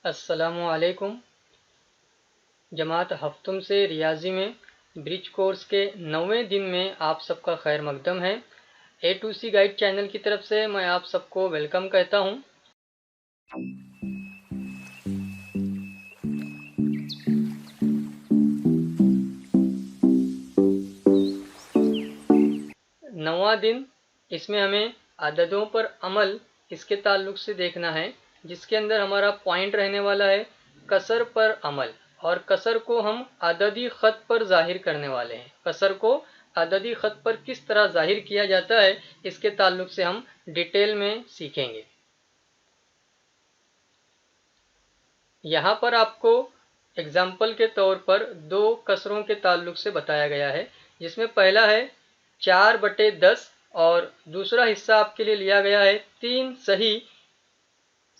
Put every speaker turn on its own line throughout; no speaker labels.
अस्सलामुअलैकुम। जमात हफ्तुम से रियाजी में ब्रिज कोर्स के 9वें दिन में आप सबका खैर मकदम है। A to C guide channel की तरफ से मैं आप सबको वेलकम कहता हूं। नौवां दिन, इसमें हमें अददों पर अमल इसके ताल्लुक से देखना है, जिसके अंदर हमारा पॉइंट रहने वाला है कसर पर अमल। और कसर को हम अददी ख़त पर ज़ाहिर करने वाले हैं। कसर को अददी ख़त पर किस तरह ज़ाहिर किया जाता है, इसके ताल्लुक से हम डिटेल में सीखेंगे। यहाँ पर आपको एग्जाम्पल के तौर पर दो कसरों के ताल्लुक से बताया गया है, जिसमें पहला है 4/10 और दूसरा हिस्सा आपके लिए लिया गया है 3 सही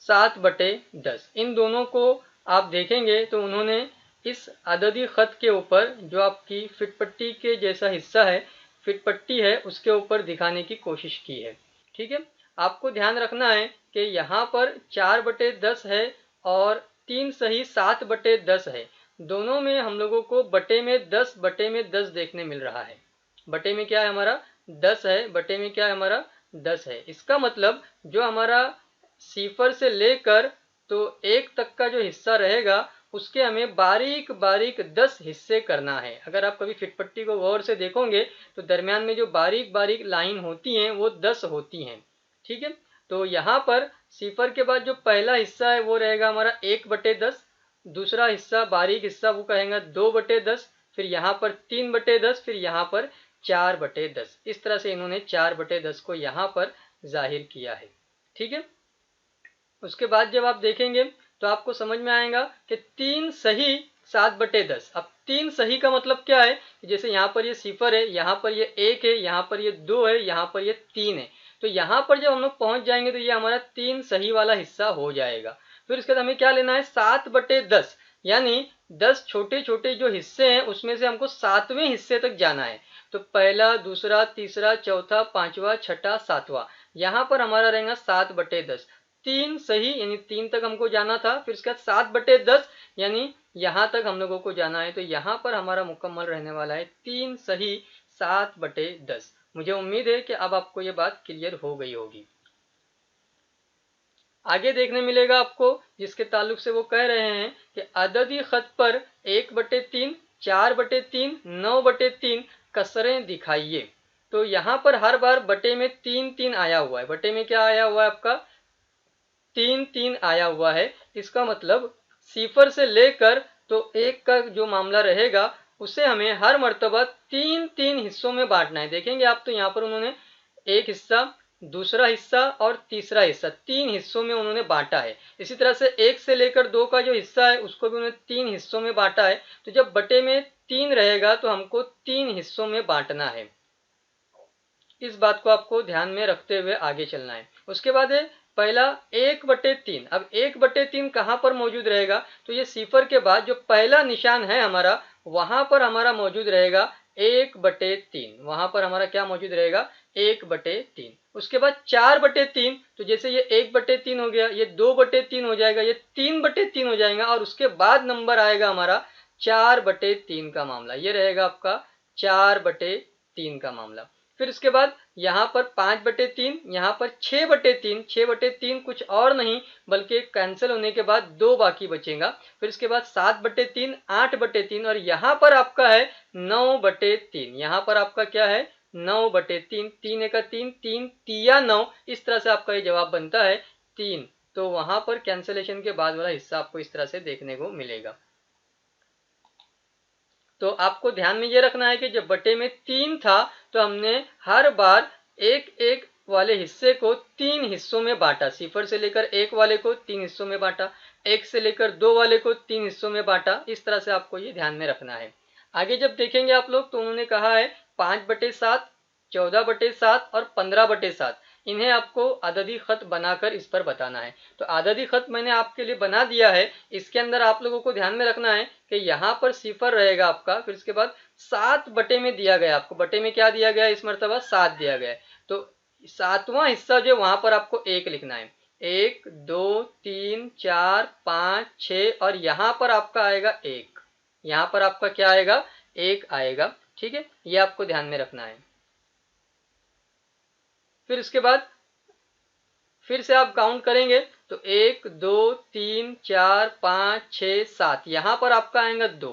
7/10। इन दोनों को आप देखेंगे तो उन्होंने इस अददी ख़त के ऊपर जो आपकी फिटपट्टी के जैसा हिस्सा है, फिटपट्टी है, उसके ऊपर दिखाने की कोशिश की है। ठीक है, आपको ध्यान रखना है कि यहाँ पर 4/10 है और 3 सही 7/10 है। दोनों में हम लोगों को बटे में 10/10 देखने मिल रहा है। बटे में क्या है हमारा 10 है, बटे में क्या है हमारा 10 है। इसका मतलब जो हमारा सिफर से लेकर तो 1 तक का जो हिस्सा रहेगा, उसके हमें बारीक बारीक 10 हिस्से करना है। अगर आप कभी फिटपट्टी को गौर से देखोगे तो दरमियान में जो बारीक बारीक लाइन होती हैं वो 10 होती हैं। ठीक है, तो यहाँ पर सिफर के बाद जो पहला हिस्सा है वो रहेगा हमारा 1/10, दूसरा हिस्सा बारीक हिस्सा वो कहेंगे 2/10, फिर यहाँ पर 3/10, फिर यहाँ पर 4/10। इस तरह से इन्होंने 4/10 को यहाँ पर जाहिर किया है। ठीक है, उसके बाद जब आप देखेंगे तो आपको समझ में आएगा कि 3 सही 7/10। अब 3 सही का मतलब क्या है, जैसे यहाँ पर ये सिफर है, यहाँ पर ये 1 है, यहाँ पर ये 2 है, यहाँ पर ये 3 है। तो यहाँ पर जब हम लोग पहुंच जाएंगे तो ये हमारा 3 सही वाला हिस्सा हो जाएगा। फिर उसके बाद हमें क्या लेना है 7/10, यानी 10 छोटे छोटे जो हिस्से हैं उसमें से हमको 7वें हिस्से तक जाना है। तो पहला, दूसरा, तीसरा, चौथा, पांचवा, छठा, सातवां, यहाँ पर हमारा रहेगा 7/10। 3 सही यानी 3 तक हमको जाना था, फिर उसके बाद 7/10 यानी यहाँ तक हम लोगों को जाना है। तो यहाँ पर हमारा मुकम्मल रहने वाला है 3 सही 7/10। मुझे उम्मीद है कि अब आपको ये बात क्लियर हो गई होगी। आगे देखने मिलेगा आपको, जिसके ताल्लुक से वो कह रहे हैं कि अददी ख़त पर 1/3, 4/3, 9/3 कसरें दिखाइए। तो यहाँ पर हर बार बटे में 3-3 आया हुआ है। बटे में क्या आया हुआ है आपका 3-3 आया हुआ है। इसका मतलब सिफर से लेकर तो 1 का जो मामला रहेगा उसे हमें हर मर्तबा 3-3 हिस्सों में बांटना है। देखेंगे आप तो यहाँ पर उन्होंने एक हिस्सा, दूसरा हिस्सा और तीसरा हिस्सा 3 हिस्सों में उन्होंने बांटा है। इसी तरह से 1 से लेकर 2 का जो हिस्सा है उसको भी उन्होंने 3 हिस्सों में बांटा है। तो जब बटे में 3 रहेगा तो हमको 3 हिस्सों में बांटना है। इस बात को आपको ध्यान में रखते हुए आगे चलना है। उसके बाद है पहला 1/3। अब 1/3 कहाँ पर मौजूद रहेगा, तो ये सिफर के बाद जो पहला निशान है हमारा, वहां पर हमारा मौजूद रहेगा 1/3। वहां पर हमारा क्या मौजूद रहेगा 1/3। उसके बाद 4/3, तो जैसे ये 1/3 हो गया, ये 2/3 हो जाएगा, ये 3/3 हो जाएगा, और उसके बाद नंबर आएगा हमारा 4/3 का मामला। ये रहेगा आपका 4/3 का मामला। फिर उसके बाद यहाँ पर 5/3, यहाँ पर 6/3। 6/3 कुछ और नहीं बल्कि कैंसिल होने के बाद 2 बाकी बचेगा। फिर उसके बाद 7/3, 8/3, और यहाँ पर आपका है 9/3। यहाँ पर आपका क्या है 9/3। 3 एक 3, 3 तिया 9, इस तरह से आपका ये जवाब बनता है 3। तो वहां पर कैंसिलेशन के बाद वाला हिस्सा आपको इस तरह से देखने को मिलेगा। तो आपको ध्यान में ये रखना है कि जब बटे में 3 था तो हमने हर बार एक एक वाले हिस्से को 3 हिस्सों में बांटा। सिफर से लेकर 1 वाले को 3 हिस्सों में बांटा, 1 से लेकर 2 वाले को 3 हिस्सों में बांटा। इस तरह से आपको ये ध्यान में रखना है। आगे जब देखेंगे आप लोग तो उन्होंने कहा है 5/7, 14/7 और 15/7। इन्हें आपको अददी ख़त बनाकर इस पर बताना है। तो अददी ख़त मैंने आपके लिए बना दिया है। इसके अंदर आप लोगों को ध्यान में रखना है कि यहाँ पर सिफर रहेगा आपका, फिर उसके बाद 7 बटे में दिया गया। आपको बटे में क्या दिया गया है, इस मरतबा 7 दिया गया है। तो 7वां हिस्सा जो वहां पर आपको 1 लिखना है। 1 2 3 4 5 6 और यहाँ पर आपका आएगा 1। यहाँ पर आपका क्या आएगा? 1 आएगा। ठीक है, ये आपको ध्यान में रखना है। फिर इसके बाद फिर से आप काउंट करेंगे तो 1 2 3 4 5 6 7, यहाँ पर आपका आएगा 2।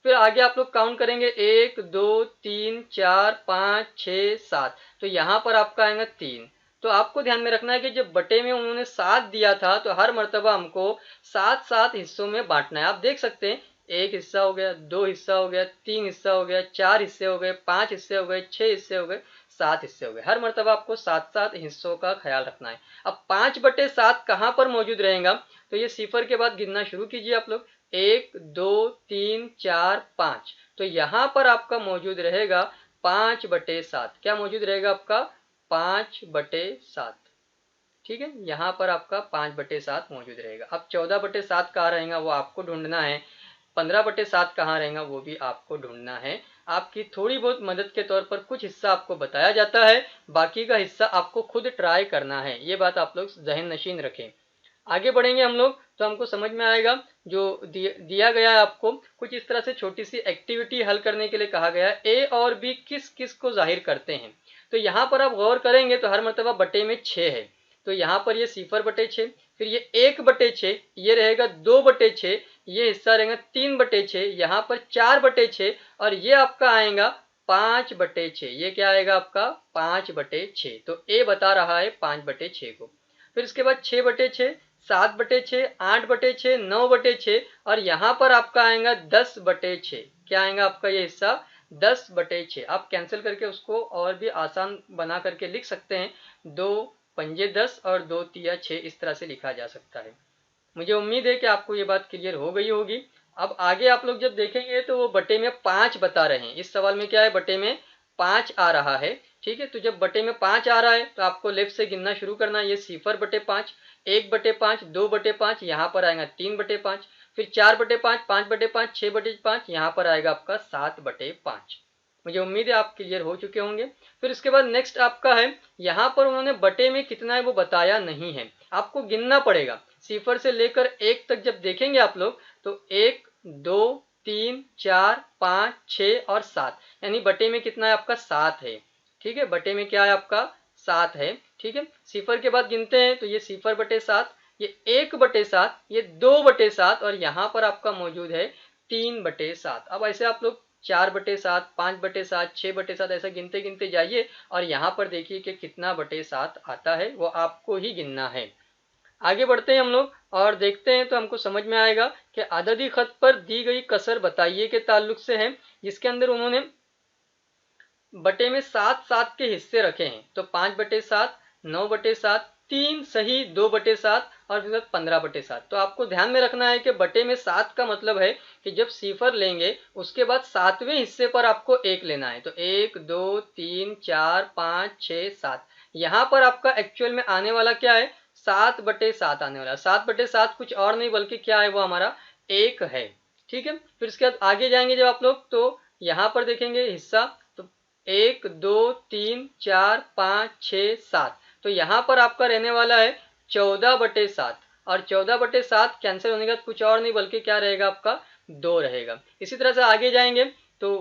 फिर आगे आप लोग काउंट करेंगे 1 2 3 4 5 6 7, तो यहाँ पर आपका आएगा 3। तो आपको ध्यान में रखना है कि जब बटे में उन्होंने 7 दिया था तो हर मर्तबा हमको 7-7 हिस्सों में बांटना है। आप देख सकते हैं 1 हिस्सा हो गया, 2 हिस्सा हो गया, 3 हिस्सा हो गया, 4 हिस्से हो गए, 5 हिस्से हो गए, 6 हिस्से हो गए, 7 हिस्से हो गए। हर मर्तबा आपको 7-7 हिस्सों का ख्याल रखना है। अब 5/7 कहाँ पर मौजूद रहेगा? तो ये सिफर के बाद गिनना शुरू कीजिए आप लोग। 1 2 3 4 5, तो यहाँ पर आपका मौजूद रहेगा 5/7। क्या मौजूद रहेगा आपका? 5/7। ठीक है, यहाँ पर आपका 5/7 मौजूद रहेगा। अब 14/7 कहाँ रहेगा वो आपको ढूंढना है। 15/7 कहाँ रहेगा वो भी आपको ढूंढना है। आपकी थोड़ी बहुत मदद के तौर पर कुछ हिस्सा आपको बताया जाता है, बाकी का हिस्सा आपको खुद ट्राई करना है। ये बात आप लोग ज़हन नशीन रखें। आगे बढ़ेंगे हम लोग तो हमको समझ में आएगा। जो दिया गया है आपको कुछ इस तरह से छोटी सी एक्टिविटी हल करने के लिए कहा गया है। ए और बी किस किस को जाहिर करते हैं? तो यहाँ पर आप गौर करेंगे तो हर मरतबा बटे में 6 है, तो यहाँ पर ये 0/6, फिर ये 1/6, ये रहेगा 2/6, ये हिस्सा रहेगा 3/6, यहाँ पर 4/6 और ये आपका आएगा 5/6। ये क्या आएगा आपका? 5/6। तो ए बता रहा है 5/6 को। फिर इसके बाद 6/6, 7/6, 8/6, 9/6 और यहाँ पर आपका आएगा 10/6। क्या आएगा आपका ये हिस्सा? 10/6। आप कैंसिल करके उसको और भी आसान बना करके लिख सकते हैं। 2 पंजे 10 और 2 तिया 6, इस तरह से लिखा जा सकता है। मुझे उम्मीद है कि आपको ये बात क्लियर हो गई होगी। अब आगे आप लोग जब देखेंगे तो वो बटे में 5 बता रहे हैं। इस सवाल में क्या है? बटे में 5 आ रहा है। ठीक है, तो जब बटे में 5 आ रहा है तो आपको लेफ्ट से गिनना शुरू करना है। ये 0/5, 1/5, 2/5, यहाँ पर आएगा 3/5, फिर 4/5, 5/5, 6/5, यहाँ पर आएगा आपका 7/5। मुझे उम्मीद है आप क्लियर हो चुके होंगे। फिर इसके बाद नेक्स्ट आपका है, यहाँ पर उन्होंने बटे में कितना है वो बताया नहीं है, आपको गिनना पड़ेगा। 0 से लेकर 1 तक जब देखेंगे आप लोग तो 1 2 3 4 5 6 और 7, यानी बटे में कितना है आपका? 7 है। ठीक है, बटे में क्या है आपका? 7 है। ठीक है, 0 के बाद गिनते हैं तो ये 0/7, ये 1/7, ये 2/7 और यहाँ पर आपका मौजूद है 3/7। अब ऐसे आप लोग 4/7, 5/7, 6/7 ऐसा गिनते गिनते जाइए और यहाँ पर देखिए कि कितना बटे 7 आता है, वो आपको ही गिनना है। आगे बढ़ते हैं हम लोग और देखते हैं तो हमको समझ में आएगा कि अददी खत पर दी गई कसर बताइए के ताल्लुक से है, जिसके अंदर उन्होंने बटे में 7-7 के हिस्से रखे हैं। तो 5/7, 9/7, 3 सही 2/7 और फिर 15/7। तो आपको ध्यान में रखना है कि बटे में 7 का मतलब है कि जब सिफर लेंगे उसके बाद 7वें हिस्से पर आपको 1 लेना है। तो 1 2 3 4 5 6 7, यहाँ पर आपका एक्चुअल में आने वाला क्या है? 7/7 आने वाला। 7/7 कुछ और नहीं बल्कि क्या है? वो हमारा 1 है। ठीक है, फिर इसके बाद आगे जाएंगे जब आप लोग तो यहाँ पर देखेंगे हिस्सा, तो 1 2 3 4 5 6 7, तो यहाँ पर आपका रहने वाला है 14/7 और 14/7 कैंसिल होने के बाद कुछ और नहीं बल्कि क्या रहेगा आपका? 2 रहेगा। इसी तरह से आगे जाएंगे तो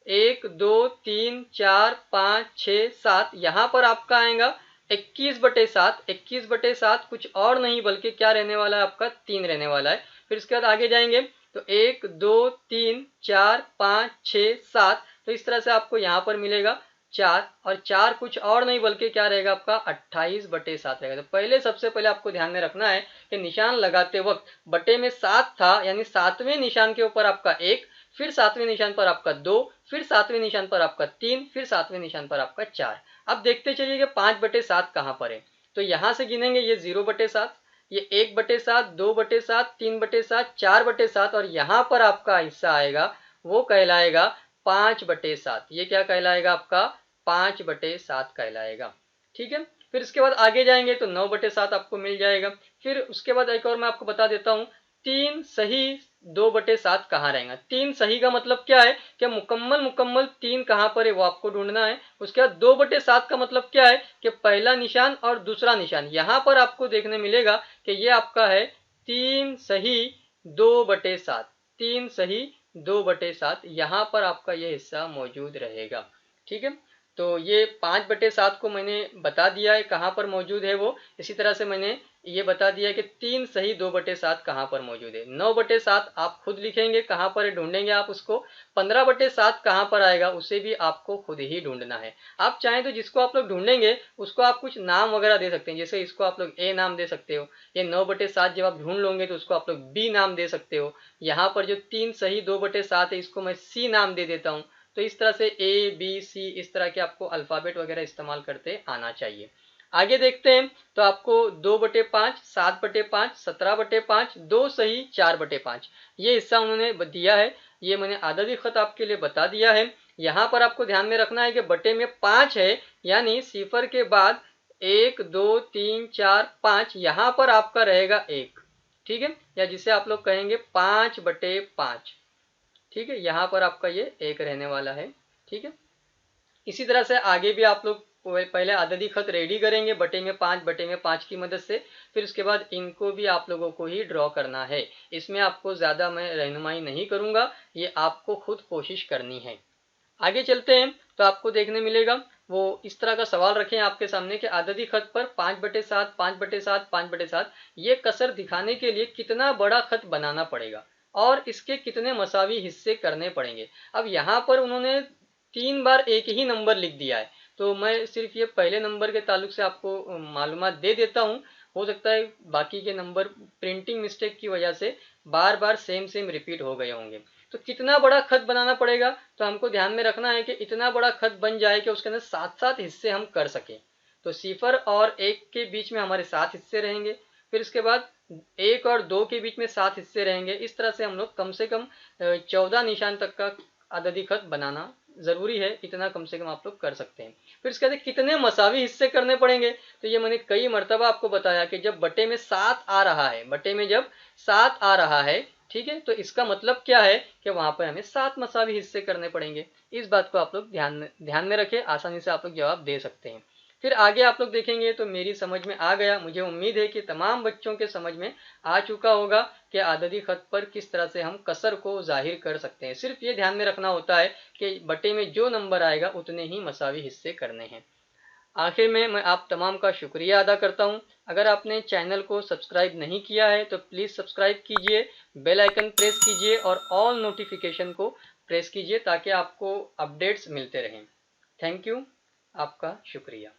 1 2 3 4 5 6 7, यहाँ पर आपका आएगा 21/7। 21/7 कुछ और नहीं बल्कि क्या रहने वाला है आपका? 3 रहने वाला है। फिर इसके बाद आगे जाएंगे तो 1 2 3 4 5 6 7, तो इस तरह से आपको यहाँ पर मिलेगा 4 और 4 कुछ और नहीं बल्कि क्या रहेगा आपका? 28/7 रहेगा। तो पहले सबसे पहले आपको ध्यान में रखना है कि निशान लगाते वक्त बटे में 7 था, यानी 7वें निशान के ऊपर आपका 1, फिर 7वें निशान पर आपका 2, फिर 7वें निशान पर आपका 3, फिर 7वें निशान पर आपका 4। अब देखते चलिए कि 5/7 कहाँ पर है। तो यहाँ से गिनेंगे ये 0/7, ये 1/7, 2/7, 3/7, 4/7 और यहाँ पर आपका हिस्सा आएगा वो कहलाएगा 5/7। ये क्या कहलाएगा आपका? 5/7 कहलाएगा। ठीक है, फिर इसके बाद आगे जाएंगे तो 9/7 आपको मिल जाएगा। फिर उसके बाद एक और मैं आपको बता देता हूँ, 3 सही 2/7 कहाँ रहेगा। 3 सही का मतलब क्या है कि मुकम्मल 3 कहाँ पर है वो आपको ढूंढना है। उसके बाद 2/7 का मतलब क्या है कि पहला निशान और दूसरा निशान, यहाँ पर आपको देखने मिलेगा कि ये आपका है 3 सही 2/7, 3 सही 2/7, यहाँ पर आपका ये हिस्सा मौजूद रहेगा। ठीक है, तो ये 5/7 को मैंने बता दिया है कहाँ पर मौजूद है वो। इसी तरह से मैंने ये बता दिया है कि 3 सही 2/7 कहाँ पर मौजूद है। 9/7 आप खुद लिखेंगे कहाँ पर है, ढूंढेंगे आप उसको। 15/7 कहाँ पर आएगा उसे भी आपको खुद ही ढूंढना है। आप चाहें तो जिसको आप लोग ढूंढेंगे उसको आप कुछ नाम वगैरह दे सकते हैं, जैसे इसको आप लोग ए नाम दे सकते हो। ये 9/7 जब आप ढूंढ लोगे तो उसको आप लोग बी नाम दे सकते हो। यहाँ पर जो 3 सही 2/7 है इसको मैं सी नाम दे देता हूँ। तो इस तरह से ए बी सी इस तरह के आपको अल्फाबेट वगैरह इस्तेमाल करते आना चाहिए। आगे देखते हैं तो आपको 2/5, 7/5, 17/5, 2 सही 4/5 ये हिस्सा उन्होंने दिया है। ये मैंने आददी खत आपके लिए बता दिया है। यहाँ पर आपको ध्यान में रखना है कि बटे में 5 है, यानी सिफर के बाद 1 2 3 4 5 यहाँ पर आपका रहेगा 1। ठीक है, या जिसे आप लोग कहेंगे 5/5। ठीक है, यहाँ पर आपका ये 1 रहने वाला है। ठीक है, इसी तरह से आगे भी आप लोग पहले आददी खत रेडी करेंगे बटे में 5 की मदद से, फिर उसके बाद इनको भी आप लोगों को ही ड्रॉ करना है। इसमें आपको ज़्यादा मैं रहनुमाई नहीं करूँगा, ये आपको खुद कोशिश करनी है। आगे चलते हैं तो आपको देखने मिलेगा वो इस तरह का सवाल रखें आपके सामने कि आददी खत पर 5/7, 5/7, 5/7 ये कसर दिखाने के लिए कितना बड़ा खत बनाना पड़ेगा और इसके कितने मसावी हिस्से करने पड़ेंगे। अब यहाँ पर उन्होंने 3 बार एक ही नंबर लिख दिया है, तो मैं सिर्फ ये पहले नंबर के ताल्लुक से आपको मालूमात दे देता हूँ। हो सकता है बाकी के नंबर प्रिंटिंग मिस्टेक की वजह से बार बार सेम रिपीट हो गए होंगे। तो कितना बड़ा खत बनाना पड़ेगा, तो हमको ध्यान में रखना है कि इतना बड़ा खत बन जाए कि उसके अंदर 7-7 हिस्से हम कर सकें। तो 0 और 1 के बीच में हमारे 7 हिस्से रहेंगे, फिर उसके बाद 1 और 2 के बीच में 7 हिस्से रहेंगे। इस तरह से हम लोग कम से कम 14 निशान तक का अददी खत बनाना जरूरी है, इतना कम से कम आप लोग कर सकते हैं। फिर इसके बाद कितने मसावी हिस्से करने पड़ेंगे, तो ये मैंने कई मर्तबा आपको बताया कि जब बटे में 7 आ रहा है, बटे में जब 7 आ रहा है, ठीक है, तो इसका मतलब क्या है कि वहां पर हमें 7 मसावी हिस्से करने पड़ेंगे। इस बात को आप लोग ध्यान में रखें, आसानी से आप लोग जवाब दे सकते हैं। फिर आगे आप लोग देखेंगे तो मेरी समझ में आ गया, मुझे उम्मीद है कि तमाम बच्चों के समझ में आ चुका होगा कि आददी खत पर किस तरह से हम कसर को जाहिर कर सकते हैं। सिर्फ ये ध्यान में रखना होता है कि बटे में जो नंबर आएगा उतने ही मसावी हिस्से करने हैं। आखिर में मैं आप तमाम का शुक्रिया अदा करता हूं। अगर आपने चैनल को सब्सक्राइब नहीं किया है तो प्लीज़ सब्सक्राइब कीजिए, बेल आइकन प्रेस कीजिए और ऑल नोटिफिकेशन को प्रेस कीजिए ताकि आपको अपडेट्स मिलते रहें। थैंक यू, आपका शुक्रिया।